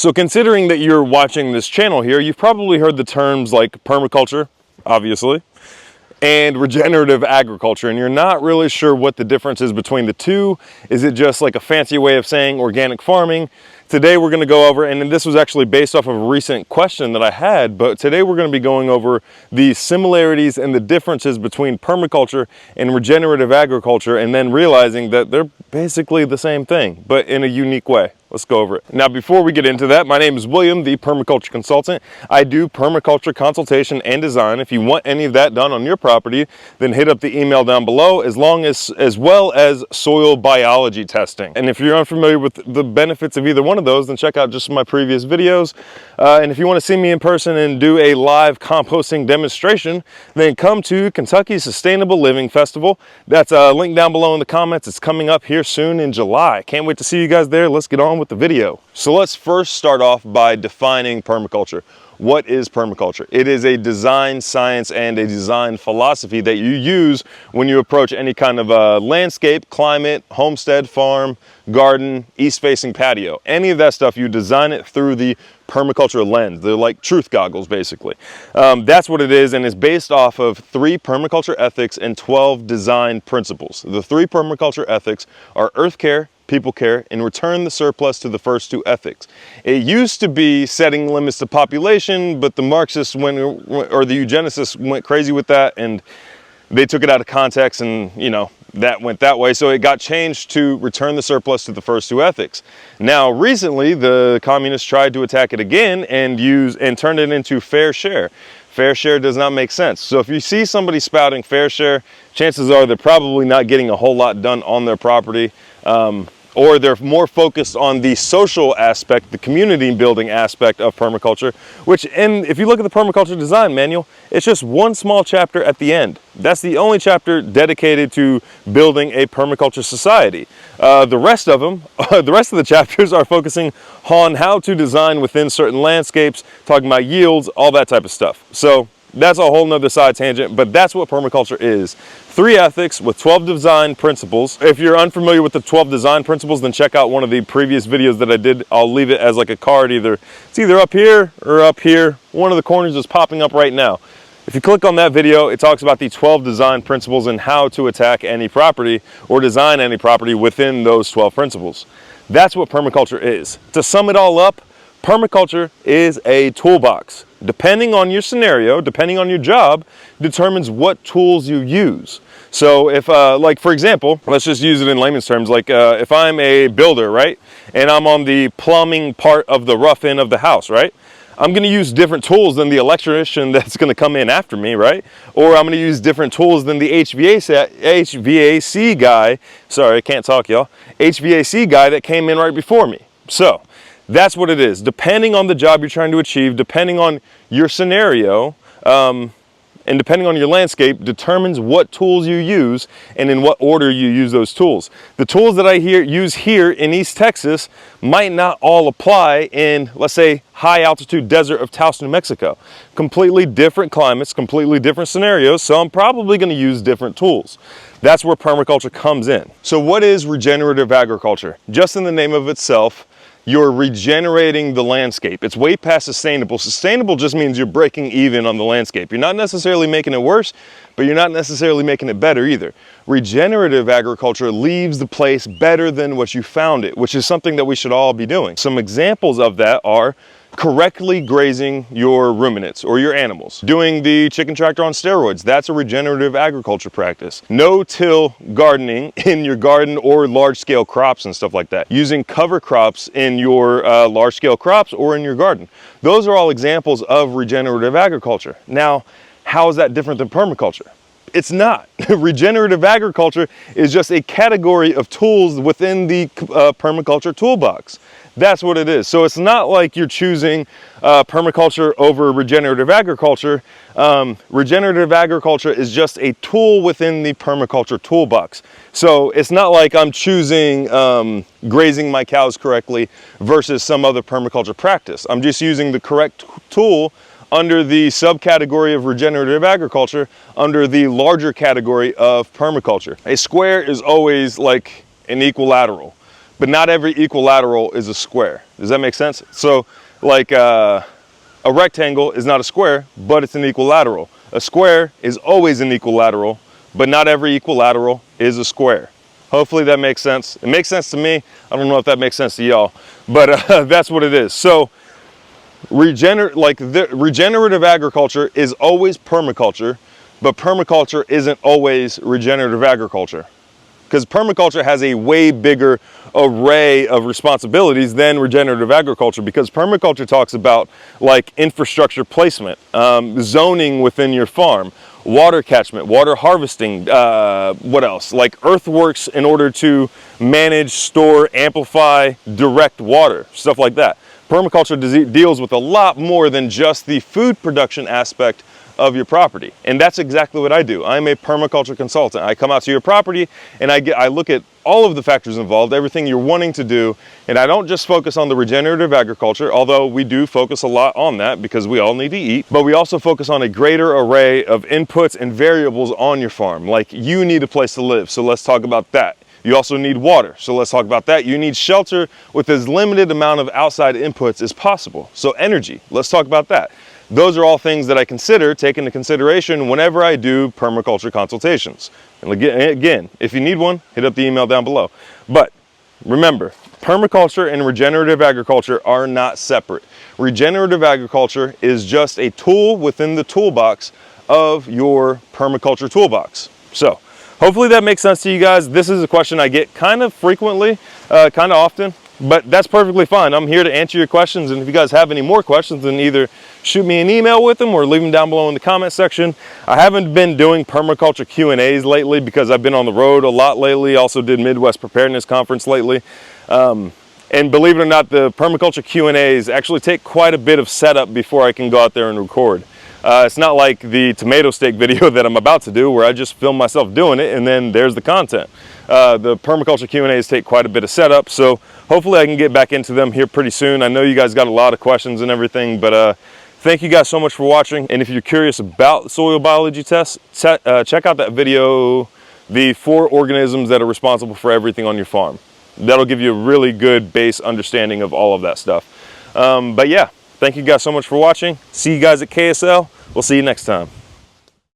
So considering that you're watching this channel here, you've probably heard the terms like permaculture, obviously, and regenerative agriculture, and you're not really sure what the difference is between the two. Is it just like a fancy way of saying organic farming? Today we're going to go over, and this was actually based off of a recent question that I had, but today we're going to be going over the similarities and the differences between permaculture and regenerative agriculture, and then realizing that they're basically the same thing, but in a unique way. Let's go over it. Now, before we get into that, my name is William, the Permaculture Consultant. I do permaculture consultation and design. If you want any of that done on your property, then hit up the email down below, as well as soil biology testing. And if you're unfamiliar with the benefits of either one of those, then check out just my previous videos. And if you want to see me in person and do a live composting demonstration, then come to Kentucky Sustainable Living Festival. That's linked down below in the comments. It's coming up here soon in July. Can't wait to see you guys there. Let's get on with the video. So let's first start off by defining permaculture. What is permaculture? It is a design science and a design philosophy that you use when you approach any kind of landscape, climate, homestead, farm, garden, east-facing patio. Any of that stuff, you design it through the permaculture lens. They're like truth goggles, basically. That's what it is, and it's based off of 3 permaculture ethics and 12 design principles. The 3 permaculture ethics are earth care, people care, and return the surplus to the first 2 ethics. It used to be setting limits to population, but the Marxists or the eugenicists went crazy with that, and they took it out of context, and that went that way. So it got changed to return the surplus to the first 2 ethics. Now, recently, the communists tried to attack it again and turn it into fair share. Fair share does not make sense. So if you see somebody spouting fair share, chances are they're probably not getting a whole lot done on their property, or they're more focused on the social aspect, the community building aspect of permaculture, and if you look at the permaculture design manual, it's just one small chapter at the end. That's the only chapter dedicated to building a permaculture society. The rest of the chapters are focusing on how to design within certain landscapes, talking about yields, all that type of stuff. So that's a whole nother side tangent, but that's what permaculture is. 3 ethics with 12 design principles. If you're unfamiliar with the 12 design principles, then check out one of the previous videos that I did. I'll leave it as like a card. It's either up here or up here. One of the corners is popping up right now. If you click on that video, it talks about the 12 design principles and how to attack any property or design any property within those 12 principles. That's what permaculture is. To sum it all up, permaculture is a toolbox. Depending on your scenario, depending on your job, determines what tools you use. So if, like for example, let's just use it in layman's terms, like if I'm a builder, right? And I'm on the plumbing part of the rough end of the house, right? I'm going to use different tools than the electrician that's going to come in after me, right? Or I'm going to use different tools than the HVAC guy, sorry, I can't talk, y'all, HVAC guy that came in right before me. So that's what it is. Depending on the job you're trying to achieve, depending on your scenario, and depending on your landscape, determines what tools you use and in what order you use those tools. The tools that I use here in East Texas might not all apply in, let's say, high altitude desert of Taos, New Mexico. Completely different climates, completely different scenarios, so I'm probably going to use different tools. That's where permaculture comes in. So what is regenerative agriculture? Just in the name of itself, you're regenerating the landscape. It's way past sustainable. Sustainable just means you're breaking even on the landscape. You're not necessarily making it worse, but you're not necessarily making it better either. Regenerative agriculture leaves the place better than what you found it, which is something that we should all be doing. Some examples of that are correctly grazing your ruminants or your animals. Doing the chicken tractor on steroids, that's a regenerative agriculture practice. No-till gardening in your garden or large-scale crops and stuff like that. Using cover crops in your large-scale crops or in your garden. Those are all examples of regenerative agriculture. Now, how is that different than permaculture? It's not. Regenerative agriculture is just a category of tools within the permaculture toolbox. That's what it is. So it's not like you're choosing permaculture over regenerative agriculture. Regenerative agriculture is just a tool within the permaculture toolbox. So it's not like I'm choosing grazing my cows correctly versus some other permaculture practice. I'm just using the correct tool under the subcategory of regenerative agriculture under the larger category of permaculture. A square is always like an equilateral. But not every equilateral is a square. Does that make sense? So like a rectangle is not a square, but it's an equilateral. A square is always an equilateral, but not every equilateral is a square. Hopefully that makes sense. It makes sense to me. I don't know if that makes sense to y'all, but that's what it is. So regenerative agriculture is always permaculture, but permaculture isn't always regenerative agriculture, because permaculture has a way bigger array of responsibilities than regenerative agriculture, because permaculture talks about like infrastructure placement, zoning within your farm, water catchment, water harvesting, what else? Like earthworks in order to manage, store, amplify, direct water, stuff like that. Permaculture deals with a lot more than just the food production aspect of your property. And that's exactly what I do. I'm a permaculture consultant. I come out to your property and I look at all of the factors involved, everything you're wanting to do. And I don't just focus on the regenerative agriculture, although we do focus a lot on that because we all need to eat, but we also focus on a greater array of inputs and variables on your farm. Like you need a place to live, so let's talk about that. You also need water, so let's talk about that. You need shelter with as limited amount of outside inputs as possible. So energy, let's talk about that. Those are all things that I take into consideration whenever I do permaculture consultations. And again, if you need one, hit up the email down below. But remember, permaculture and regenerative agriculture are not separate. Regenerative agriculture is just a tool within the toolbox of your permaculture toolbox. So hopefully that makes sense to you guys. This is a question I get kind of frequently, kind of often, but that's perfectly fine. I'm here to answer your questions, and if you guys have any more questions, then either shoot me an email with them or leave them down below in the comment section. I haven't been doing permaculture Q&As lately because I've been on the road a lot lately. Also did Midwest Preparedness Conference lately. And believe it or not, the permaculture Q&As actually take quite a bit of setup before I can go out there and record. It's not like the tomato steak video that I'm about to do where I just film myself doing it and then there's the content. The permaculture Q&As take quite a bit of setup, so hopefully I can get back into them here pretty soon. I know you guys got a lot of questions and everything, but thank you guys so much for watching. And if you're curious about soil biology tests, check out that video, the 4 organisms that are responsible for everything on your farm. That'll give you a really good base understanding of all of that stuff. But yeah, thank you guys so much for watching. See you guys at KSL. We'll see you next time.